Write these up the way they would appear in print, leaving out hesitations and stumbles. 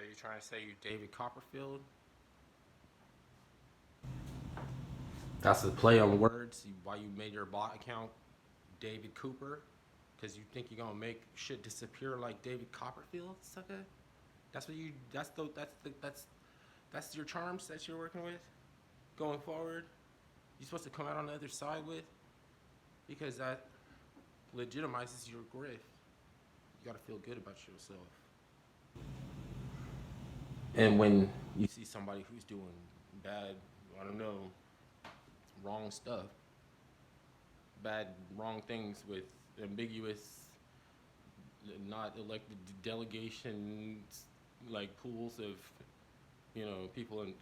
you trying to say you David Copperfield? That's a play on words. Why you made your bot account David Cooper? Because you think you're gonna make shit disappear like David Copperfield, sucker? That's what you. That's your charms that you're working with, going forward. You're supposed to come out on the other side with, because that legitimizes your grift. You gotta feel good about yourself. And when you see somebody who's doing bad, I don't know, wrong stuff, wrong things with ambiguous, not elected delegations, like pools of, people and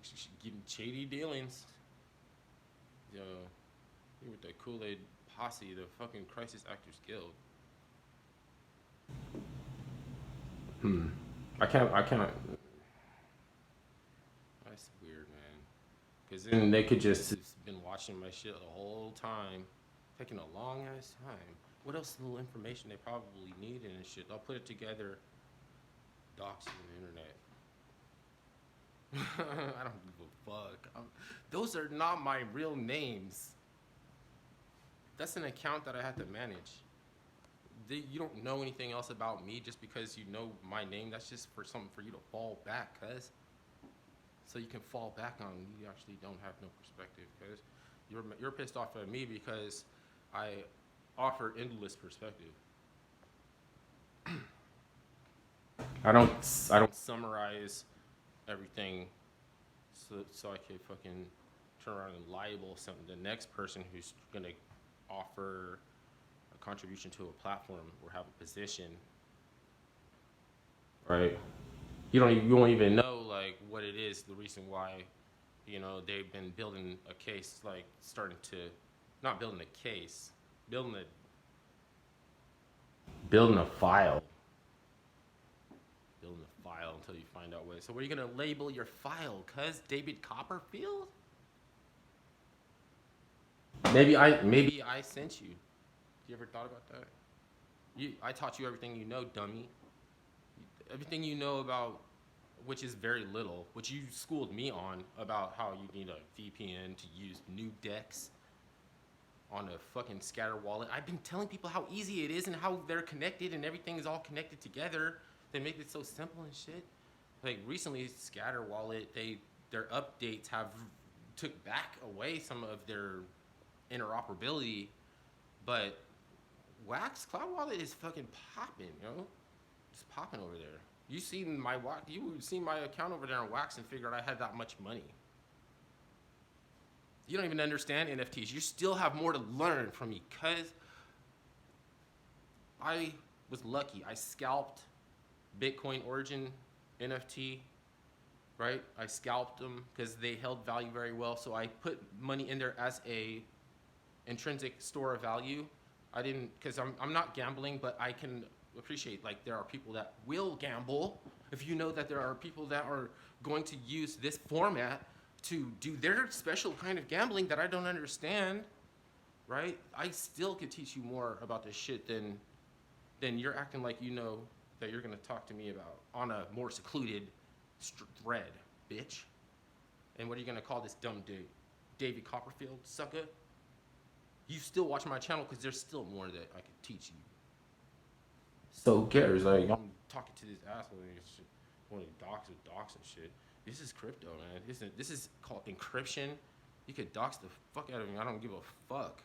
getting shady dealings. Yo, you with the Kool-Aid posse, the fucking Crisis Actors Guild. I can't. That's weird, man. Because then they could just have been watching my shit the whole time, taking a long ass time. What else little information they probably needed and shit? I'll put it together, docs on the internet. I don't give a fuck. Those are not my real names. That's an account that I have to manage. You don't know anything else about me just because you know my name. That's just for something for you to fall back, cuz. So you can fall back on. You actually don't have no perspective, cuz. You're pissed off at me because I offer endless perspective. I don't summarize everything so I can fucking turn around and libel something. The next person who's gonna offer a contribution to a platform or have a position, right? You won't even know like what it is. The reason why, they've been building a case, like starting to, not building a case, building a file, until you find out what. So, what are you gonna label your file? Cuz David Copperfield? Maybe I sent you. You ever thought about that? I taught you everything you know, dummy. Everything you know about, which is very little, which you schooled me on about how you need a VPN to use new decks on a fucking scatter wallet. I've been telling people how easy it is and how they're connected and everything is all connected together. They make it so simple and shit. Like recently, scatter wallet, their updates have took back away some of their interoperability, but Wax Cloud Wallet is fucking popping, It's popping over there. You seen my account over there on Wax and figured I had that much money. You don't even understand NFTs. You still have more to learn from me, cuz I was lucky. I scalped Bitcoin Origin NFT, right? I scalped them because they held value very well. So I put money in there as a intrinsic store of value. I didn't, because I'm not gambling, but I can appreciate, like, there are people that will gamble. If you know that there are people that are going to use this format to do their special kind of gambling that I don't understand, right? I still could teach you more about this shit than you're acting like you know that you're gonna talk to me about on a more secluded thread, bitch. And what are you gonna call this dumb dude? David Copperfield, sucker? You still watch my channel because there's still more that I could teach you. So who cares? Like, I'm talking to this asshole and shit, wanting to dox and shit. This is crypto, man. This is called encryption. You could dox the fuck out of me. I don't give a fuck.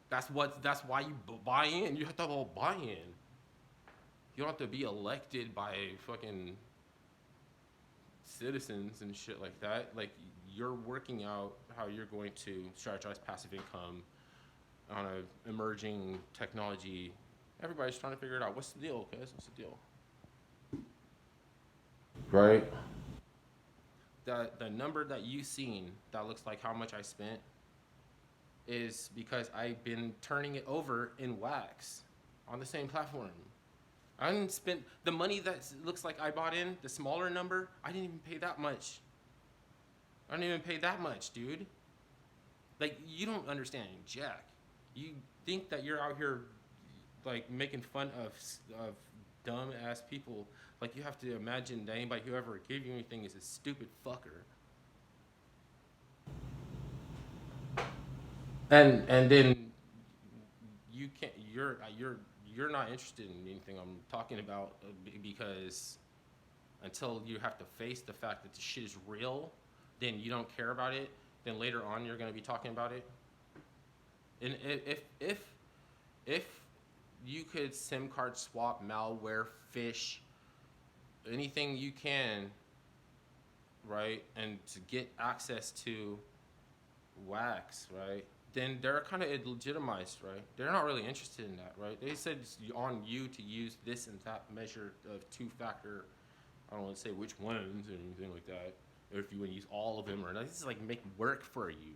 That's why you buy in. You have to have a buy-in. You don't have to be elected by fucking citizens and shit like that. Like, you're working out how you're going to strategize passive income on an emerging technology. Everybody's trying to figure it out. What's the deal, guys? What's the deal? Right? The number that you've seen that looks like how much I spent is because I've been turning it over in Wax on the same platform. I didn't spend the money that looks like I bought in, the smaller number, I didn't even pay that much. I didn't even pay that much, dude. Like, you don't understand, Jack. You think that you're out here, like, making fun of dumb ass people. Like, you have to imagine that anybody who ever gave you anything is a stupid fucker. And then you can't. You're not interested in anything I'm talking about, because until you have to face the fact that the shit is real, then you don't care about it. Then later on, you're gonna be talking about it. And if you could SIM card swap, malware, fish, anything you can, right, and to get access to wax, right, then they're kind of legitimized, right? They're not really interested in that, right? They said it's on you to use this and that measure of two-factor. I don't want to say which ones or anything like that. Or if you want to use all of them or not. This is like make work for you.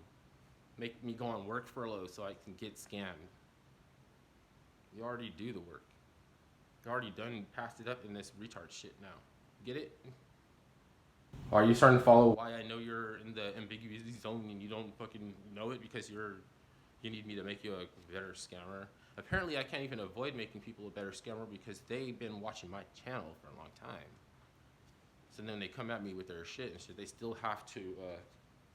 Make me go on work furlough so I can get scammed. You already do the work. You already done passed it up in this retard shit now. Get it? Are you starting to follow why I know you're in the ambiguity zone and you don't fucking know it because you need me to make you a better scammer? Apparently, I can't even avoid making people a better scammer because they've been watching my channel for a long time. So then they come at me with their shit and shit. They still have to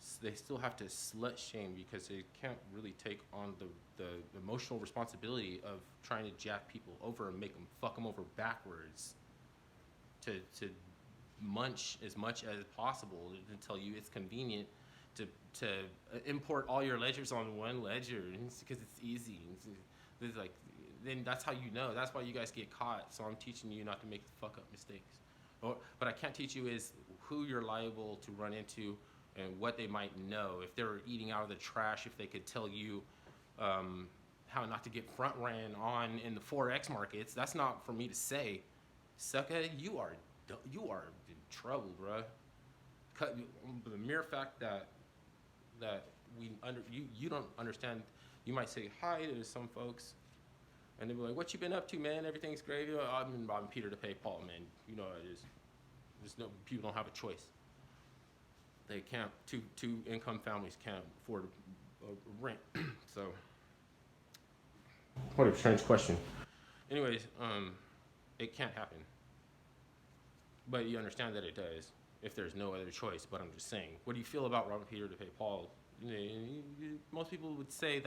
slut shame because they can't really take on the emotional responsibility of trying to jack people over and make them fuck them over backwards to munch as much as possible and tell you it's convenient to import all your ledgers on one ledger because it's easy. It's like, then that's how you know. That's why you guys get caught. So I'm teaching you not to make fuck up mistakes. But I can't teach you is who you're liable to run into and what they might know. If they're eating out of the trash, if they could tell you how not to get front ran on in the Forex markets, that's not for me to say. Sucker, you are in trouble, bro. The mere fact that you don't understand. You might say hi to some folks, and they'll be like, "What you been up to, man? Everything's great." I've been robbing Peter to pay Paul, man. You know how it is. People don't have a choice. They can't. Two income families can't afford rent. So, what a strange question. Anyways, it can't happen. But you understand that it does if there's no other choice. But I'm just saying, what do you feel about robbing Peter to pay Paul? Most people would say that